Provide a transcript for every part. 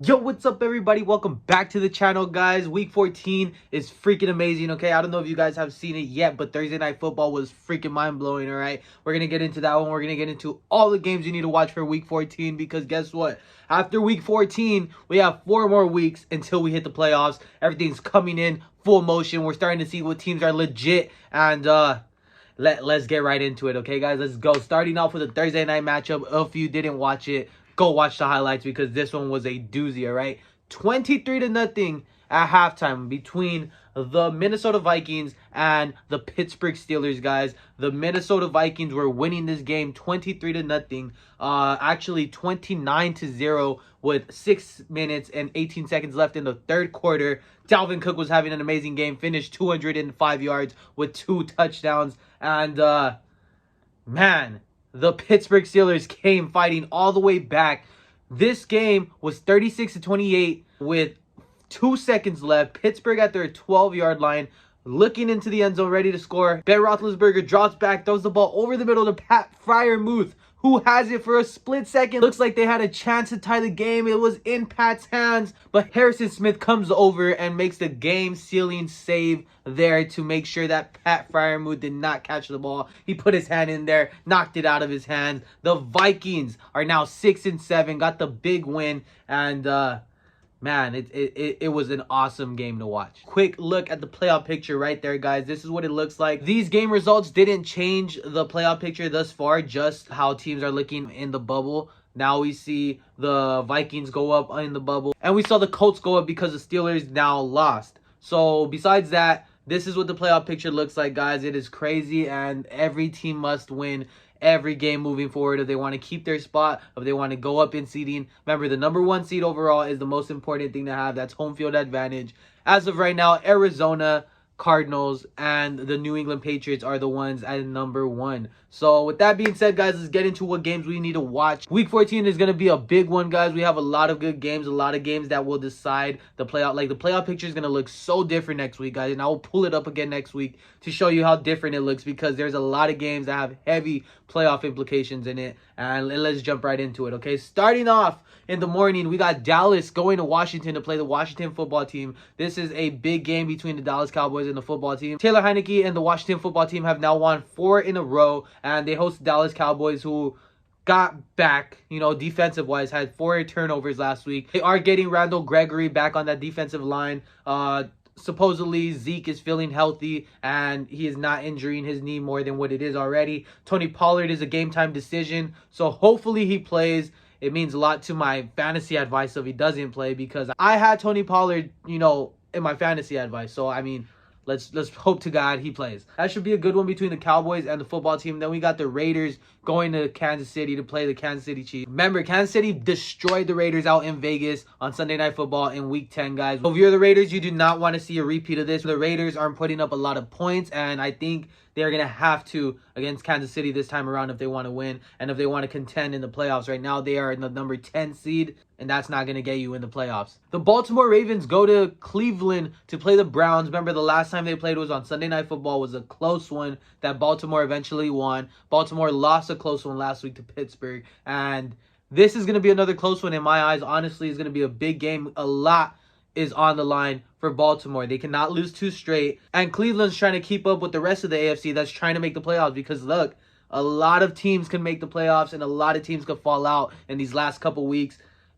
Yo, what's up everybody? Welcome back to the channel, guys. Week 14 is freaking amazing, okay? I don't know if you guys have seen it yet, but Thursday Night Football was freaking mind-blowing, all right? We're going to get into that one. We're going to get into all the games you need to watch for Week 14 because guess what? After Week 14, we have 4 more weeks until we hit the playoffs. Everything's coming in full motion. We're starting to see what teams are legit, and let's get right into it, okay, guys? Let's go. Starting off with a Thursday night matchup. If you didn't watch it, go watch the highlights because this one was a doozy, all right? 23-0 at halftime between the Minnesota Vikings and the Pittsburgh Steelers, guys. The Minnesota Vikings were winning this game 23-0. Actually 29-0 with 6 minutes and 18 seconds left in the third quarter. Dalvin Cook was having an amazing game, finished 205 yards with 2 touchdowns. And man, the Pittsburgh Steelers came fighting all the way back. This game was 36-28 with 2 seconds left. Pittsburgh at their 12-yard line, looking into the end zone, ready to score. Ben Roethlisberger drops back, throws the ball over the middle to Pat Freiermuth, who has it for a split second. Looks like they had a chance to tie the game. It was in Pat's hands, but Harrison Smith comes over and makes the game-sealing save there to make sure that Pat Freiermuth did not catch the ball. He put his hand in there, knocked it out of his hands. The Vikings are now 6-7, got the big win, and man, it was an awesome game to watch. Quick look at the playoff picture right there, guys. This is what it looks like. These game results didn't change the playoff picture thus far, just how teams are looking in the bubble. Now we see the Vikings go up in the bubble, and we saw the Colts go up because the Steelers now lost. So besides that, this is what the playoff picture looks like, guys. It is crazy, and every team must win every game moving forward if they want to keep their spot, if they want to go up in seeding. Remember, the number 1 seed overall is the most important thing to have. That's home field advantage. As of right now, Arizona Cardinals and the New England Patriots are the ones at number 1. So with that being said, guys, let's get into what games we need to watch. Week 14 is going to be a big one, guys. We have a lot of good games, a lot of games that will decide the playoff. Like, the playoff picture is going to look so different next week, guys, and I will pull it up again next week to show you how different it looks because there's a lot of games that have heavy playoff implications in it. And let's jump right into it, okay? Starting off in the morning, we got Dallas going to Washington to play the Washington football team. This is a big game between the Dallas Cowboys and the football team. Taylor Heineke and the Washington football team have now won 4 in a row, and they host the Dallas Cowboys, who got back, defensive-wise, had 4 turnovers last week. They are getting Randall Gregory back on that defensive line. Supposedly Zeke is feeling healthy and he is not injuring his knee more than what it is already. Tony Pollard is a game time decision, so hopefully he plays. It means a lot to my fantasy advice if he doesn't play, because I had Tony Pollard, in my fantasy advice. So I mean, let's hope to God he plays. That should be a good one between the Cowboys and the football team. Then we got the Raiders going to Kansas City to play the Kansas City Chiefs. Remember, Kansas City destroyed the Raiders out in Vegas on Sunday Night Football in Week 10, guys. So if you're the Raiders, you do not want to see a repeat of this. The Raiders aren't putting up a lot of points, and I think they're going to have to against Kansas City this time around if they want to win and if they want to contend in the playoffs. Right now, they are in the number 10 seed, and that's not going to get you in the playoffs. The Baltimore Ravens go to Cleveland to play the Browns. Remember, the last time they played was on Sunday Night Football. It was a close one that Baltimore eventually won. Baltimore lost a close one last week to Pittsburgh, and this is going to be another close one in my eyes. Honestly, it's going to be a big game. A lot is on the line for Baltimore. They cannot lose 2 straight. And Cleveland's trying to keep up with the rest of the AFC that's trying to make the playoffs, because look, a lot of teams can make the playoffs and a lot of teams could fall out in these last couple weeks.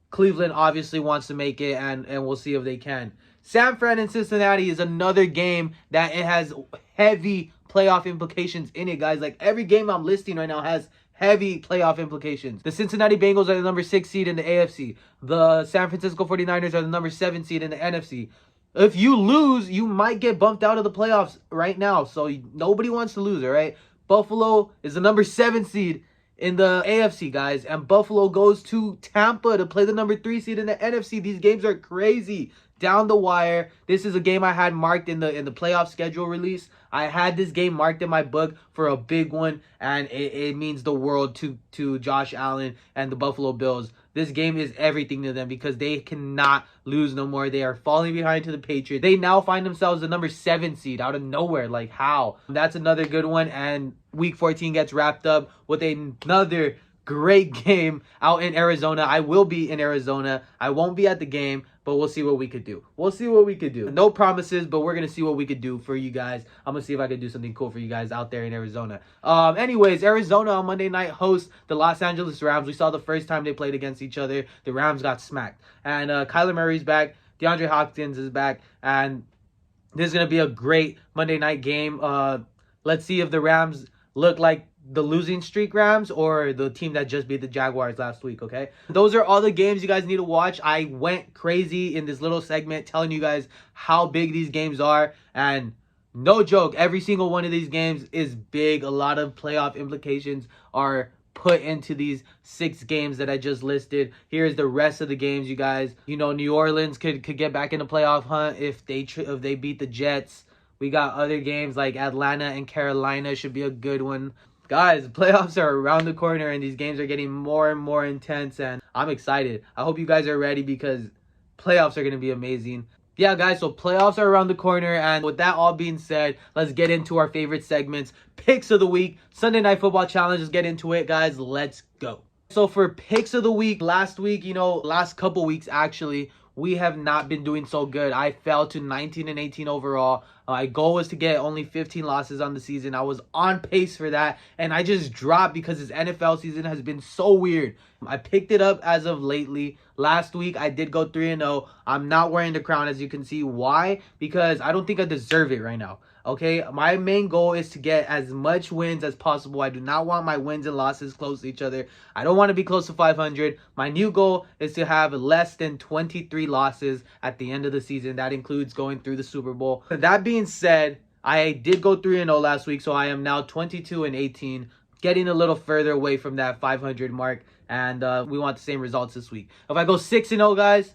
Cleveland obviously wants to make it, and we'll see if they can. San Fran and Cincinnati is another game that it has heavy playoff implications in it, guys. Like, every game I'm listing right now has heavy playoff implications. The Cincinnati Bengals are the number 6 seed in the AFC. The San Francisco 49ers are the number 7 seed in the NFC. If you lose, you might get bumped out of the playoffs right now. So nobody wants to lose, all right? Buffalo is the number 7 seed in the AFC, guys. And Buffalo goes to Tampa to play the number 3 seed in the NFC. These games are crazy. Down the wire. This is a game I had marked in the playoff schedule release. I had this game marked in my book for a big one, and it means the world to Josh Allen and the Buffalo Bills. This game is everything to them because they cannot lose no more. They are falling behind to the Patriots. They now find themselves the number 7 seed out of nowhere. Like, how? That's another good one, and Week 14 gets wrapped up with another great game out in Arizona. I will be in Arizona. I won't be at the game, but we'll see what we could do. We'll see what we could do. No promises, but we're going to see what we could do for you guys. I'm going to see if I could do something cool for you guys out there in Arizona. Anyways, Arizona on Monday night hosts the Los Angeles Rams. We saw the first time they played against each other, the Rams got smacked. And Kyler Murray's back. DeAndre Hopkins is back. And this is going to be a great Monday night game. Let's see if the Rams look like the losing streak Rams or the team that just beat the Jaguars last week, okay? Those are all the games you guys need to watch. I went crazy in this little segment telling you guys how big these games are. And no joke, every single one of these games is big. A lot of playoff implications are put into these 6 games that I just listed. Here's the rest of the games, you guys. You know, New Orleans could get back in the playoff hunt if they beat the Jets. We got other games like Atlanta and Carolina should be a good one. Guys, playoffs are around the corner and these games are getting more and more intense and I'm excited. I hope you guys are ready because playoffs are going to be amazing. Yeah, guys, so playoffs are around the corner, and with that all being said, let's get into our favorite segments. Picks of the week, Sunday Night Football Challenge. Let's get into it, guys. Let's go. So for picks of the week, last couple weeks actually, we have not been doing so good. I fell to 19-18 overall. My goal was to get only 15 losses on the season. I was on pace for that, and I just dropped because this NFL season has been so weird. I picked it up as of lately. Last week, I did go 3-0. I'm not wearing the crown, as you can see. Why? Because I don't think I deserve it right now. Okay, my main goal is to get as much wins as possible. I do not want my wins and losses close to each other. I don't want to be close to 500. My new goal is to have less than 23 losses at the end of the season. That includes going through the Super Bowl. That being said, I did go 3-0 last week, so I am now 22-18, getting a little further away from that 500 mark, and we want the same results this week. If I go 6-0, guys,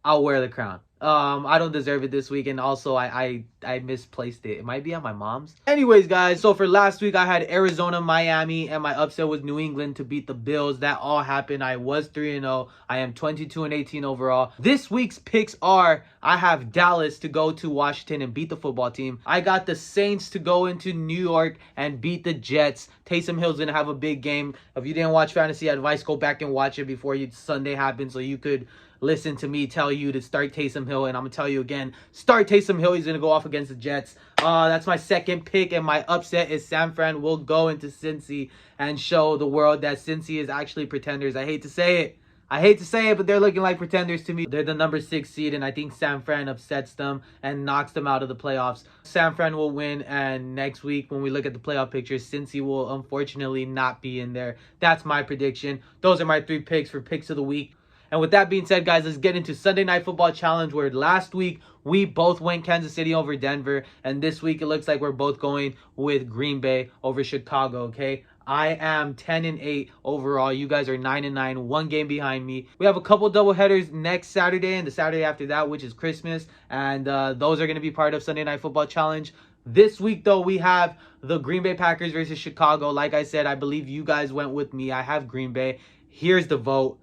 I'll wear the crown. I don't deserve it this week, and also I misplaced it. It might be at my mom's. Anyways, guys, so for last week, I had Arizona, Miami, and my upset was New England to beat the Bills. That all happened. I was 3-0. I am 22-18 overall. This week's picks are, I have Dallas to go to Washington and beat the football team. I got the Saints to go into New York and beat the Jets. Taysom Hill's going to have a big game. If you didn't watch Fantasy Advice, go back and watch it before Sunday happens so you could listen to me tell you to start Taysom Hill, and I'm going to tell you again, start Taysom Hill. He's going to go off against the Jets. That's my second pick, and my upset is San Fran will go into Cincy and show the world that Cincy is actually pretenders. I hate to say it, but they're looking like pretenders to me. They're the number 6 seed, and I think San Fran upsets them and knocks them out of the playoffs. San Fran will win, and next week when we look at the playoff picture, Cincy will unfortunately not be in there. That's my prediction. Those are my 3 picks for picks of the week. And with that being said, guys, let's get into Sunday Night Football Challenge, where last week we both went Kansas City over Denver, and this week it looks like we're both going with Green Bay over Chicago, okay? I am 10-8 overall. You guys are 9-9, 1 game behind me. We have a couple doubleheaders next Saturday and the Saturday after that, which is Christmas, and those are going to be part of Sunday Night Football Challenge. This week, though, we have the Green Bay Packers versus Chicago. Like I said, I believe you guys went with me. I have Green Bay. Here's the vote.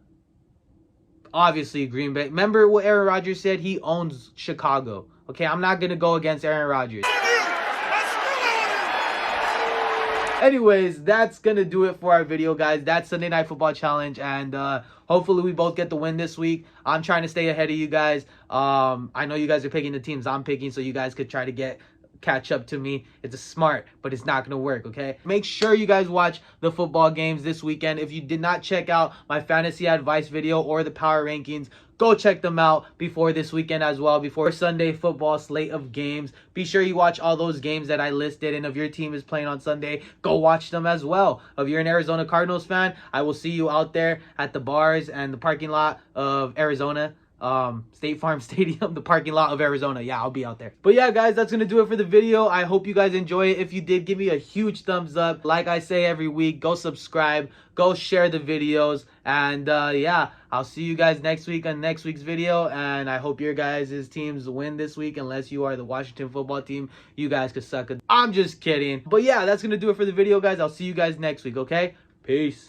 Obviously, Green Bay. Remember what Aaron Rodgers said? He owns Chicago. Okay, I'm not going to go against Aaron Rodgers. Anyways, that's going to do it for our video, guys. That's Sunday Night Football Challenge, and hopefully we both get the win this week. I'm trying to stay ahead of you guys. I know you guys are picking the teams I'm picking, so you guys could try to catch up to me. It's smart, but it's not gonna work, okay? Make sure you guys watch the football games this weekend. If you did not check out my fantasy advice video or the power rankings, go check them out before this weekend as well, before Sunday football slate of games. Be sure you watch all those games that I listed, and if your team is playing on Sunday, go watch them as well. If you're an Arizona Cardinals fan, I will see you out there at the bars and the parking lot of Arizona. State Farm Stadium, the parking lot of Arizona. Yeah, I'll be out there. But yeah, guys, that's gonna do it for the video. I hope you guys enjoy it. If you did, give me a huge thumbs up. Like I say every week, go subscribe, go share the videos, and yeah, I'll see you guys next week on next week's video, and I hope your guys' teams win this week. Unless you are the Washington football team, you guys could suck it. I'm just kidding. But yeah, that's gonna do it for the video, guys. I'll see you guys next week, okay? Peace.